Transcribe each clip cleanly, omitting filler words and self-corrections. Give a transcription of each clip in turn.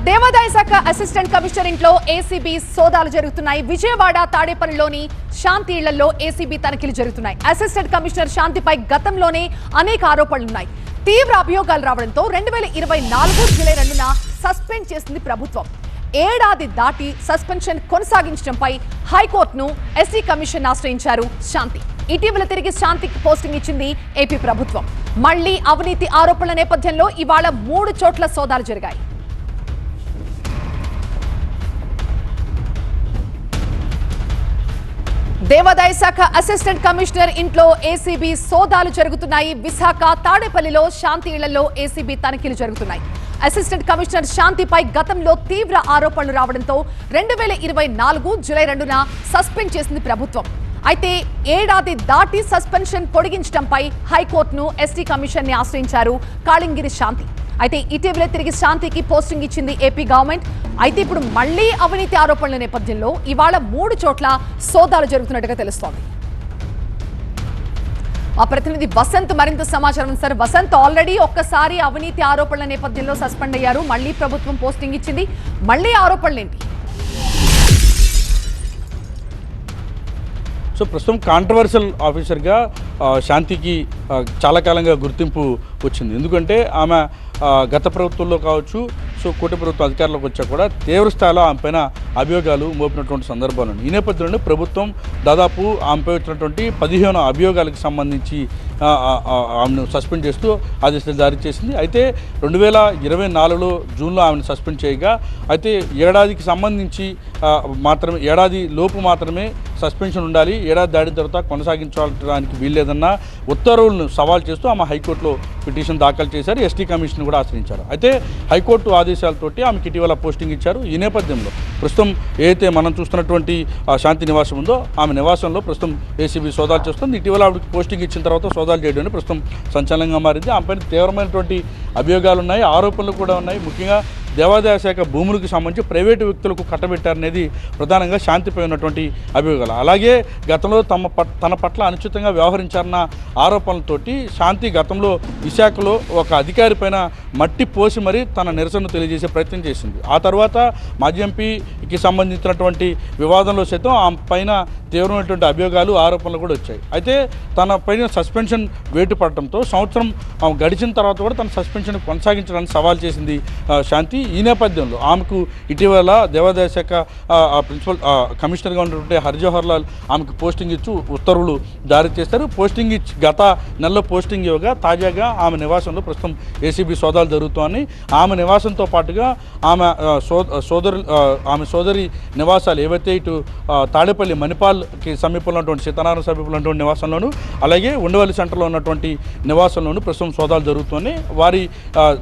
దేవాదాయ శాఖ assistant commissioner ఇంట్లో ఏసీబీ సోదాలు జరుగుతున్నాయి. విజయవాడ తాడేపల్లిలోని శాంతి ఇళ్లలో ఏసీబీ తనిఖీలు జరుగుతున్నాయి. అసిస్టెంట్ కమిషనర్ శాంతిపై గతంలోనే అనేక ఆరోపణలున్నాయి. తీవ్ర అభియోగాలు రావడంతో 2024 జూలై 2న సస్పెండ్ చేసింది ప్రభుత్వం. ఏడాది దాటి సస్పెన్షన్ కొనసాగించడంపై హైకోర్టును ఎస్సీ కమిషన్ ఆశ్రయించారు శాంతి. ఇటీవల తిరిగి శాంతికి పోస్టింగ్ ఇచ్చింది ఏపీ ప్రభుత్వం. మళ్లీ అవినీతి ఆరోపణల నేపథ్యంలో ఇవాళ 3 చోట్ల సోదాలు జరిగాయి. దేవాదాయ శాఖ అసిస్టెంట్ కమిషనర్ ఇంట్లో ఏసీబీ సోదాలు జరుగుతున్నాయి. విశాఖ తాడేపల్లిలో శాంతి ఇళ్లలో ఏసీబీ తనిఖీలు జరుగుతున్నాయి. అసిస్టెంట్ కమిషనర్ శాంతిపై గతంలో తీవ్ర ఆరోపణలు రావడంతో 2024 జూలై 2న సస్పెండ్ చేసింది ప్రభుత్వం. అయితే ఏడాది దాటి సస్పెన్షన్ పొడిగించడంపై హైకోర్టును ఎస్టీ కమిషన్ ని ఆశ్రయించారు కాళింగిరి శాంతి. అయితే ఇటీవల తిరిగి శాంతికి పోస్టింగ్ ఇచ్చింది ఏపీ గవర్నమెంట్. అయితే ఇప్పుడు మళ్లీ అవినీతి ఆరోపణల నేపథ్యంలో ఇవాళ 3 చోట్ల సోదాలు జరుగుతున్నట్టుగా తెలుస్తోంది. మా ప్రతినిధి వసంత్ మరింత సమాచారం. సార్ వసంత్, ఆల్రెడీ ఒక్కసారి అవినీతి ఆరోపణల నేపథ్యంలో సస్పెండ్ అయ్యారు, మళ్లీ ప్రభుత్వం పోస్టింగ్ ఇచ్చింది, మళ్లీ ఆరోపణలు ఏంటి? సో ప్రస్తుతం కాంట్రవర్షియల్ ఆఫీసర్గా శాంతికి చాలా కాలంగా గుర్తింపు వచ్చింది. ఎందుకంటే ఆమె గత ప్రభుత్వంలో కావచ్చు, సో కూటమి ప్రభుత్వం అధికారంలోకి వచ్చా కూడా తీవ్ర స్థాయిలో ఆమె పైన అభియోగాలు మోపినటువంటి సందర్భాలు ఉన్నాయి. ఈ నేపథ్యంలోనే ప్రభుత్వం దాదాపు ఆమెపై వచ్చినటువంటి 15 అభియోగాలకు సంబంధించి ఆమెను సస్పెండ్ చేస్తూ ఆదేశాలు జారీ చేసింది. అయితే 2024లో జూన్లో ఆమెను సస్పెండ్ చేయగా, అయితే ఏడాదికి సంబంధించి మాత్రమే, ఏడాది లోపు మాత్రమే సస్పెన్షన్ ఉండాలి, ఏడాది దాటిన తర్వాత కొనసాగించడానికి వీల్లేదన్న ఉత్తర్వులను సవాల్ చేస్తూ ఆమె హైకోర్టులో పిటిషన్ దాఖలు చేశారు. ఎస్టీ కమిషన్ కూడా ఆశ్రయించారు. అయితే హైకోర్టు ఆదేశాలతోటి ఆమెకి ఇటీవల పోస్టింగ్ ఇచ్చారు. ఈ నేపథ్యంలో ప్రస్తుతం ఏదైతే మనం చూస్తున్నటువంటి శాంతి నివాసం ఉందో, ఆమె నివాసంలో ప్రస్తుతం ఏసీబీ సోదాలు చేస్తుంది. ఇటీవల ఆవిడకి పోస్టింగ్ ఇచ్చిన తర్వాత సోదాలు చేయడం ప్రస్తుతం సంచలనంగా మారింది. ఆమెపైన తీవ్రమైనటువంటి అభియోగాలు ఉన్నాయి, ఆరోపణలు కూడా ఉన్నాయి. ముఖ్యంగా దేవాదాయ శాఖ భూములకు సంబంధించి ప్రైవేటు వ్యక్తులకు కట్టబెట్టారనేది ప్రధానంగా శాంతిపై ఉన్నటువంటి అభియోగాలు. అలాగే గతంలో తన పట్ల అనుచితంగా వ్యవహరించారన్న ఆరోపణలతోటి శాంతి గతంలో విశాఖలో ఒక అధికారి పైన మట్టి పోసి మరీ తన నిరసనను తెలియజేసే ప్రయత్నం చేసింది. ఆ తర్వాత మాజీ ఎంపీకి సంబంధించినటువంటి వివాదంలో సైతం ఆమె పైన తీవ్రమైనటువంటి అభియోగాలు, ఆరోపణలు కూడా వచ్చాయి. అయితే తన పైన సస్పెన్షన్ వేటు పడటంతో సంవత్సరం గడిచిన తర్వాత కూడా తన సస్పెన్షన్ కొనసాగించడానికి సవాల్ చేసింది శాంతి. ఈ నేపథ్యంలో ఆమెకు ఇటీవల దేవాదాయ శాఖ ప్రిన్సిపల్ కమిషనర్గా ఉన్నటువంటి హర్జవహర్ లాల్ ఆమెకు పోస్టింగ్ ఇచ్చి ఉత్తర్వులు జారీ చేస్తారు. పోస్టింగ్ ఇచ్చి గత నెలలో పోస్టింగ్ ఇవ్వగా తాజాగా ఆమె నివాసంలో ప్రస్తుతం ఏసీబీ సోదాలు జరుగుతాయని, ఆమె నివాసంతో పాటుగా ఆమె సోదరి నివాసాలు ఏవైతే ఇటు తాడేపల్లి మణిపాల్కి సమీపంలో ఉన్నటువంటి సీతారామ సమీపంలో ఉన్నటువంటి నివాసంలోను, అలాగే ఉండవల్లి సెంటర్లో ఉన్నటువంటి నివాసంలోను ప్రస్తుతం సోదాలు జరుగుతున్నాయి. వారి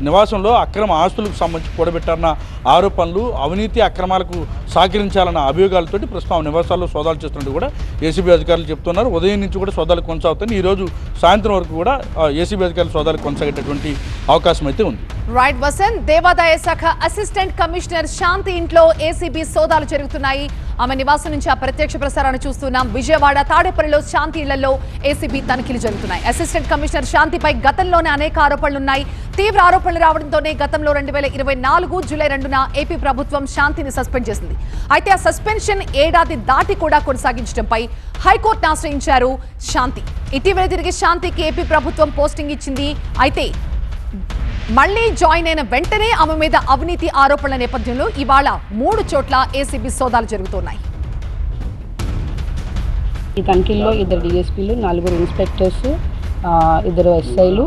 నివాసంలో అక్రమ ఆస్తులకు సంబంధించి కూడబెట్టారన్న ఆరోపణలు, అవినీతి అక్రమాలకు సహకరించాలన్న అభియోగాలతోటి ప్రస్తుతం నివాసాల్లో సోదాలు చేస్తున్నట్టు కూడా ఏసీబీ అధికారులు చెప్తున్నారు. ఉదయం నుంచి కూడా సోదాలు కొనసాగుతాయి. ఈరోజు సాయంత్రం వరకు కూడా ఏసీబీ అధికారులు సోదాలు కొనసాగేటటువంటి అవకాశం అయితే ఉంది. రైట్ వసంత్, దేవాదాయ శాఖ అసిస్టెంట్ కమిషనర్ శాంతి ఇంట్లో ఏసీబీ సోదాలు జరుగుతున్నాయి. ఆమె నివాసం నుంచి ఆ ప్రత్యక్ష ప్రసారాన్ని చూస్తున్నాం. విజయవాడ తాడేపల్లిలో శాంతి ఇళ్లలో ఏసీబీ తనిఖీలు జరుగుతున్నాయి. అసిస్టెంట్ కమిషనర్ శాంతిపై గతంలోనే అనేక ఆరోపణలున్నాయి. తీవ్ర ఆరోపణలు రావడంతోనే గతంలో 2024 జూలై 2న ఏపీ ప్రభుత్వం శాంతిని సస్పెండ్ చేసింది. అయితే ఆ సస్పెన్షన్ ఏడాది దాటి కూడా కొనసాగించడంపై హైకోర్టును ఆశ్రయించారు శాంతి. ఇటీవల తిరిగి శాంతికి ఏపీ ప్రభుత్వం పోస్టింగ్ ఇచ్చింది. అయితే మళ్లీ జాయిన్ అయిన వెంటనే ఆమె మీద అవినీతి ఆరోపణల నేపథ్యంలో ఇవాళ 3 చోట్ల ఏసీబీ సోదాలు జరుగుతున్నాయి. ఈ తనిఖీల్లో 2 డిఎస్పీలు, 4 ఇన్స్పెక్టర్స్, 2 ఎస్ఐలు,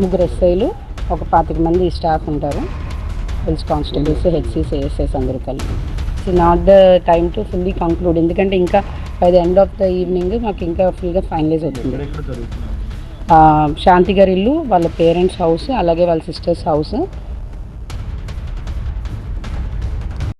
3 ఎస్ఐలు, ఒక 25 మంది స్టాఫ్ ఉంటారు. పోలీస్ కానిస్టేబుల్స్, హెచ్సీస్, ఏఎస్ఐస్ అందరూ కలిపి. It's not the time to fully conclude, ఎందుకంటే ఇంకా by the end of the evening మాకు ఇంకా ఫుల్గా ఫైనలైజ్ అవుతుంది. శాంతి గారి ఇల్లు, వాళ్ళ పేరెంట్స్ హౌస్, అలాగే వాళ్ళ సిస్టర్స్ హౌస్,